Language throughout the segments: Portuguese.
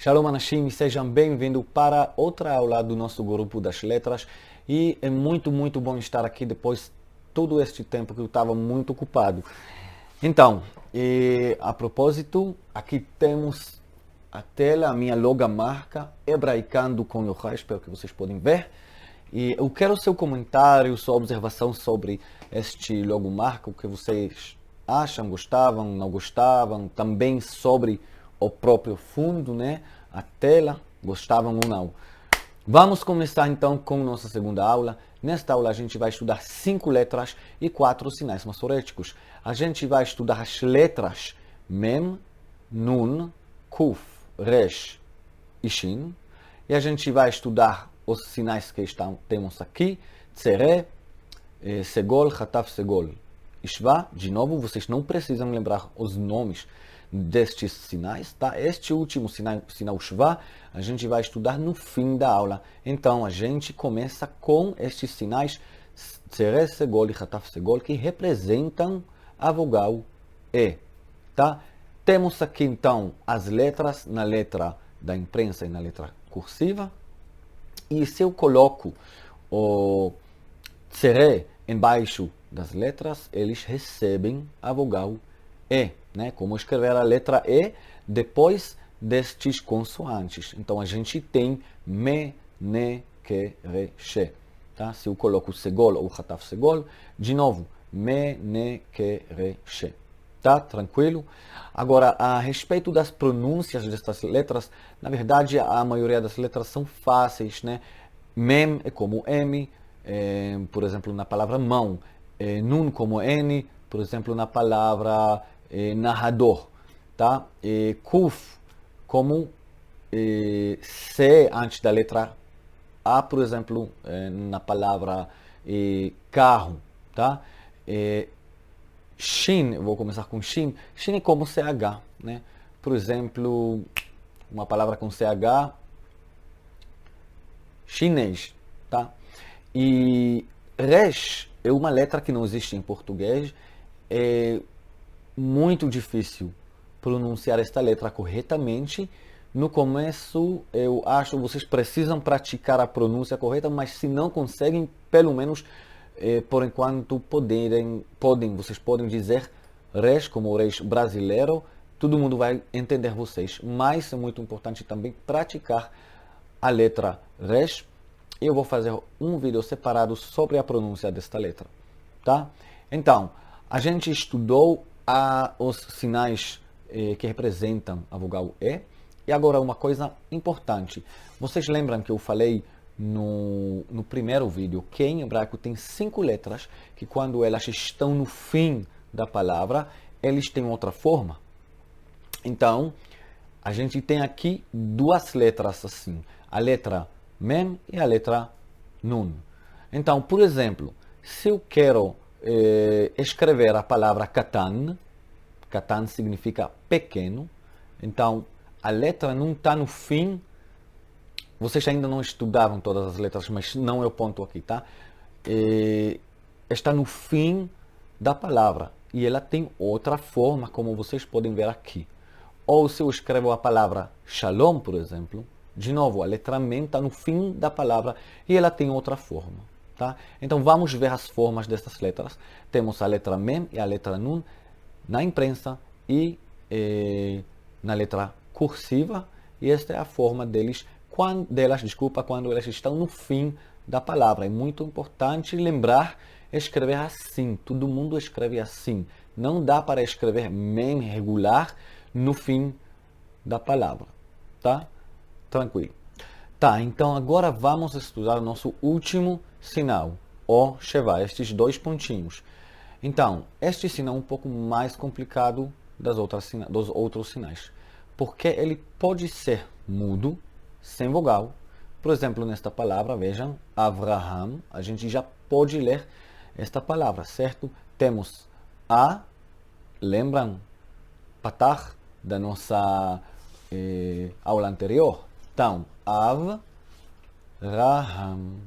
Shalom Anashim, sejam bem-vindos para outra aula do nosso grupo das letras. E é muito bom estar aqui depois de todo este tempo que eu estava muito ocupado. Então, a propósito, aqui temos a tela, a minha logomarca, Hebraicando com Yohai, espero que vocês podem ver. E eu quero seu comentário, sua observação sobre este logomarca, o que vocês acham, gostavam, não gostavam, também sobre o próprio fundo, né? A tela, gostavam ou não. Vamos começar então com nossa segunda aula. Nesta aula a gente vai estudar 5 letras e 4 sinais massoréticos. A gente vai estudar as letras Mem, Nun, Kuf, Resh e Shin. E a gente vai estudar os sinais que temos aqui, Tzere, Segol, Hataf, Segol. Ishva, de novo, vocês não precisam lembrar os nomes destes sinais, tá? Este último sinal Shva, a gente vai estudar no fim da aula. Então, a gente começa com estes sinais Tzere, Segol e Hataf, Segol, que representam a vogal E, tá? Temos aqui, então, as letras na letra da imprensa e na letra cursiva. E se eu coloco o Tzere embaixo das letras, eles recebem a vogal E, né? Como escrever a letra E depois destes consoantes. Então, a gente tem Me, Ne, Ke, Re, She. Tá? Se eu coloco Segol ou Hataf Segol, de novo, Me, Ne, Ke, Re, She. Tá? Tranquilo? Agora, a respeito das pronúncias destas letras, na verdade, a maioria das letras são fáceis, né? Mem é como M, por exemplo, na palavra mão. Nun como N, por exemplo, na palavra narrador. Tá? Kuf como C antes da letra A, por exemplo, na palavra carro. Tá? Shin, eu vou começar com Shin. Shin é como CH, né? Por exemplo, uma palavra com CH, chinês, tá? E Resh é uma letra que não existe em português. É muito difícil pronunciar esta letra corretamente. No começo, eu acho que vocês precisam praticar a pronúncia correta, mas se não conseguem, pelo menos por enquanto vocês podem dizer Resh como o Resh brasileiro, todo mundo vai entender vocês, mas é muito importante também praticar a letra Resh. Eu vou fazer um vídeo separado sobre a pronúncia desta letra, tá? Então, a gente estudou os sinais que representam a vogal E, e agora uma coisa importante, vocês lembram que eu falei no primeiro vídeo que em hebraico tem 5 letras que quando elas estão no fim da palavra, eles têm outra forma. Então, a gente tem aqui 2 letras assim, a letra Mem e a letra Nun. Então, por exemplo, se eu quero escrever a palavra Katan, Katan significa pequeno, então a letra Nun está no fim. Vocês ainda não estudaram todas as letras, mas não é o ponto aqui, tá? Está no fim da palavra e ela tem outra forma, como vocês podem ver aqui. Ou se eu escrevo a palavra Shalom, por exemplo, de novo, a letra Mem está no fim da palavra e ela tem outra forma, tá? Então vamos ver as formas dessas letras. Temos a letra Mem e a letra Nun na imprensa e na letra cursiva, e esta é a forma quando elas estão no fim da palavra. É muito importante lembrar, escrever assim. Todo mundo escreve assim. Não dá para escrever Mem regular no fim da palavra, tá? Tranquilo. Tá, então agora vamos estudar o nosso último sinal, o Sheva, estes 2 pontinhos. Então, este sinal é um pouco mais complicado dos outros sinais, porque ele pode ser mudo, sem vogal. Por exemplo, nesta palavra, vejam, Avraham, a gente já pode ler esta palavra, certo? Temos A, lembram, Patach, da nossa aula anterior? Então, Av, Raham.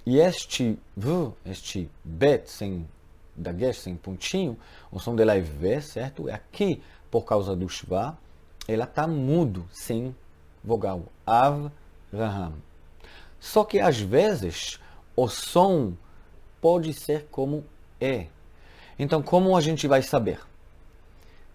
E este V, este Bet, sem dagesh, sem pontinho, o som dela é V, certo? Aqui, por causa do Shva, ela está mudo, sem vogal Avraham. Só que às vezes o som pode ser como E. Então, como a gente vai saber?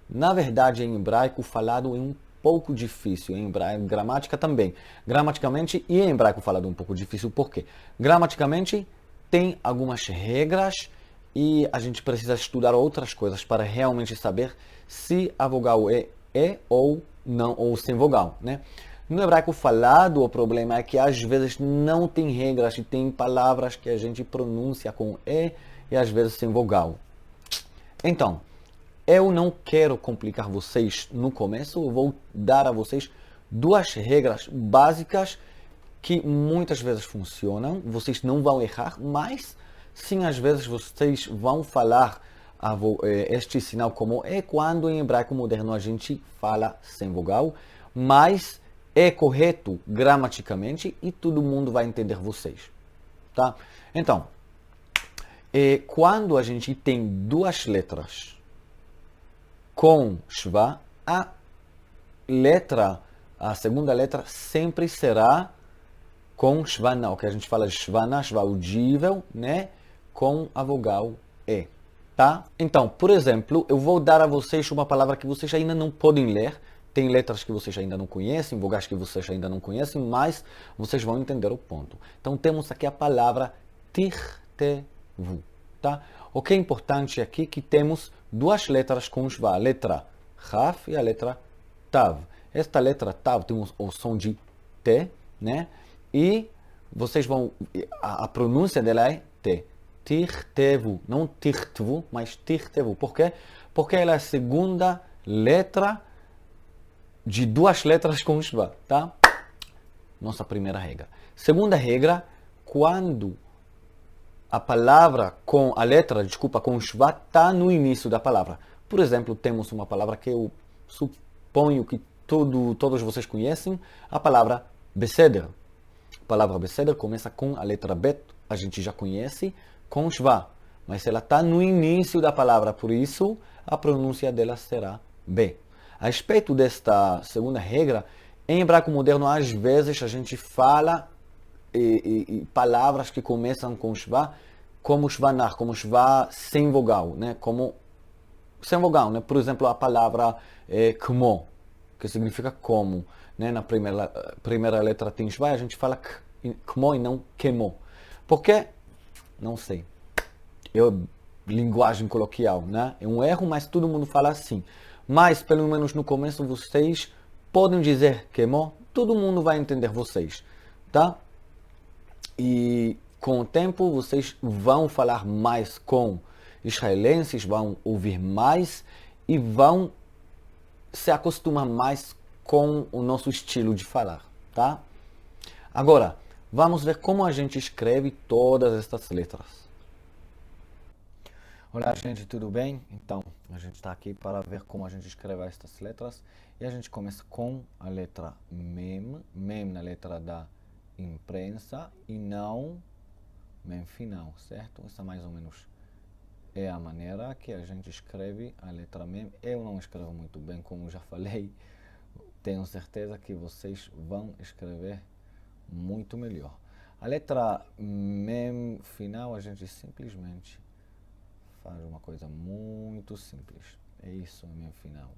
Na verdade, em hebraico, falado é um pouco difícil. Em hebraico, gramática também. Gramaticamente e em hebraico falado é um pouco difícil. Por quê? Gramaticamente tem algumas regras e a gente precisa estudar outras coisas para realmente saber se a vogal é E ou não, ou sem vogal, né? No hebraico falado, o problema é que às vezes não tem regras e tem palavras que a gente pronuncia com E e às vezes sem vogal. Então, eu não quero complicar vocês no começo, eu vou dar a vocês duas regras básicas que muitas vezes funcionam, vocês não vão errar, mas sim, às vezes vocês vão falar este sinal como é quando em hebraico moderno a gente fala sem vogal, mas é correto gramaticamente e todo mundo vai entender vocês, tá? Então, quando a gente tem duas letras com shva, a segunda letra sempre será com shvana, o que a gente fala de shvana, shva audível, né? Com a vogal E, tá? Então, por exemplo, eu vou dar a vocês uma palavra que vocês ainda não podem ler. Tem letras que vocês ainda não conhecem, vogais que vocês ainda não conhecem, mas vocês vão entender o ponto. Então, temos aqui a palavra tirtevu, tá? O que é importante aqui é que temos duas letras com shva, a letra Raf e a letra Tav. Esta letra Tav tem o som de T, né? E vocês vão... A pronúncia dela é T. Tirtevu. Não tirtvu, mas tirtevu. Por quê? Porque ela é a segunda letra de duas letras com shva, tá? Nossa primeira regra. Segunda regra, quando a palavra com a letra, desculpa, com shva está no início da palavra. Por exemplo, temos uma palavra que eu suponho que todos vocês conhecem, a palavra beseder. A palavra beseder começa com a letra bet, a gente já conhece, com shva. Mas ela está no início da palavra, por isso a pronúncia dela será B. A respeito desta segunda regra, em hebraico moderno, às vezes a gente fala palavras que começam com shva, como shvanar, como shva sem vogal, né? Como sem vogal, né? Por exemplo, a palavra kmo, que significa como, né? Na primeira letra tem shva, a gente fala kmo e não kemo. Por quê? Não sei. Linguagem coloquial, né? É um erro, mas todo mundo fala assim. Mas, pelo menos no começo, vocês podem dizer kemo, todo mundo vai entender vocês, tá? E com o tempo vocês vão falar mais com israelenses, vão ouvir mais e vão se acostumar mais com o nosso estilo de falar, tá? Agora, vamos ver como a gente escreve todas estas letras. Olá, gente, tudo bem? Então, a gente está aqui para ver como a gente escreve estas letras. E a gente começa com a letra Mem, Mem na letra da imprensa e não Mem final, certo? Essa mais ou menos é a maneira que a gente escreve a letra Mem. Eu não escrevo muito bem, como já falei. Tenho certeza que vocês vão escrever muito melhor. A letra Mem final a gente simplesmente faz uma coisa muito simples. É isso, Mem final.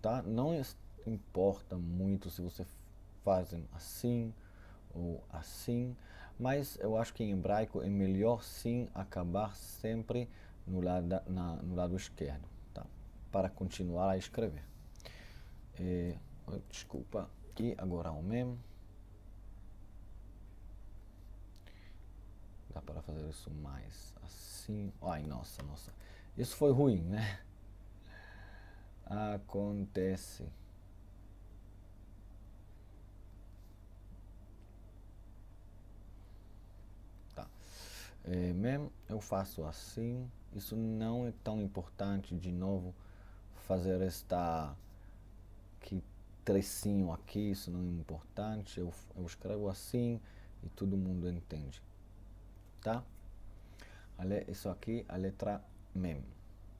Tá? Não importa muito se você faz assim ou assim, mas eu acho que em hebraico é melhor sim acabar sempre no lado esquerdo, tá? Para continuar a escrever. Desculpa. E agora o Mem. Dá para fazer isso mais assim. Ai, nossa. Isso foi ruim, né? Acontece. Tá. Mem, eu faço assim. Isso não é tão importante, de novo, fazer que trecinho aqui, isso não é importante. Eu escrevo assim e todo mundo entende, tá? Isso aqui, a letra mem.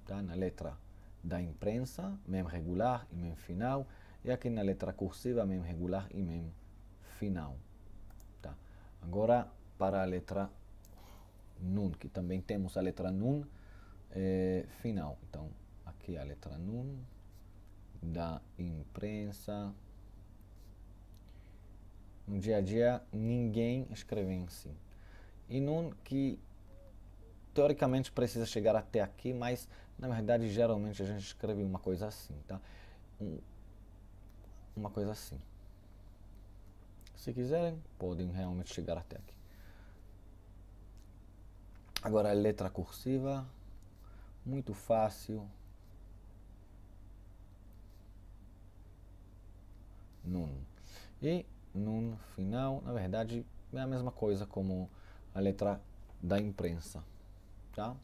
Tá? Na letra da imprensa, mem regular e mem final. E aqui na letra cursiva, mem regular e mem final. Tá? Agora, para a letra nun, que também temos a letra nun final. Então, aqui a letra nun da imprensa. No dia a dia, ninguém escreve assim. E nun que teoricamente precisa chegar até aqui, mas na verdade geralmente a gente escreve uma coisa assim, tá? Uma coisa assim. Se quiserem, podem realmente chegar até aqui. Agora a letra cursiva, muito fácil. Nun. E nun final, na verdade, é a mesma coisa como a letra da imprensa, tá?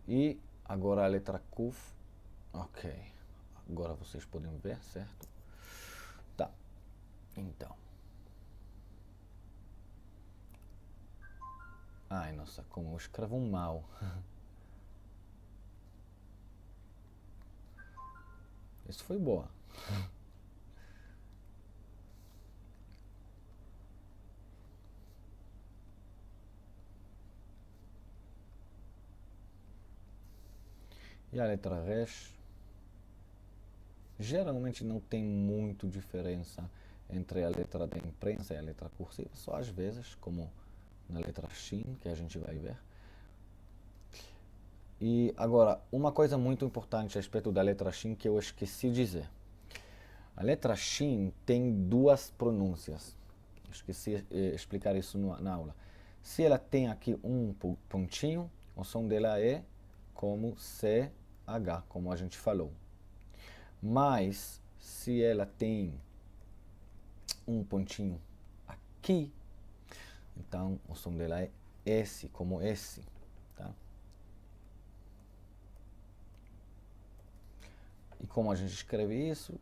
E agora a letra kuf, ok. Agora vocês podem ver, certo? Tá. Então. Ai, nossa, como eu escrevo mal. Isso foi boa. E a letra resh, geralmente não tem muito diferença entre a letra da imprensa e a letra cursiva, só às vezes, como na letra shin, que a gente vai ver. E agora, uma coisa muito importante a respeito da letra shin que eu esqueci de dizer. A letra shin tem duas pronúncias. Esqueci de explicar isso na aula. Se ela tem aqui um pontinho, o som dela é como CH, como a gente falou. Mas, se ela tem um pontinho aqui, então o som dela é S, como S. Tá? E como a gente escreve isso?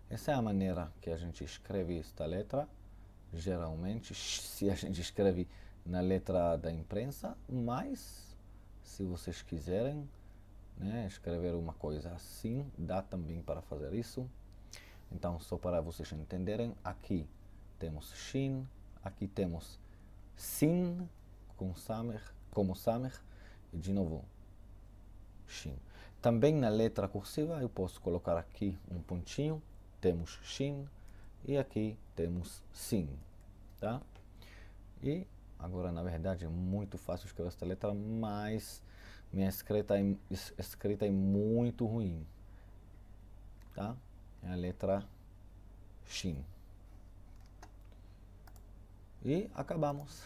Essa é a maneira que a gente escreve esta letra. Geralmente, se a gente escreve na letra da imprensa, mas se vocês quiserem, né, escrever uma coisa assim, dá também para fazer isso. Então, só para vocês entenderem, aqui temos shin, aqui temos sin com samer, como samer, e de novo shin. Também na letra cursiva eu posso colocar aqui um pontinho, temos shin, e aqui temos sin, tá? E agora, na verdade, é muito fácil escrever esta letra, mas minha escrita é muito ruim, tá? É a letra shin. E acabamos.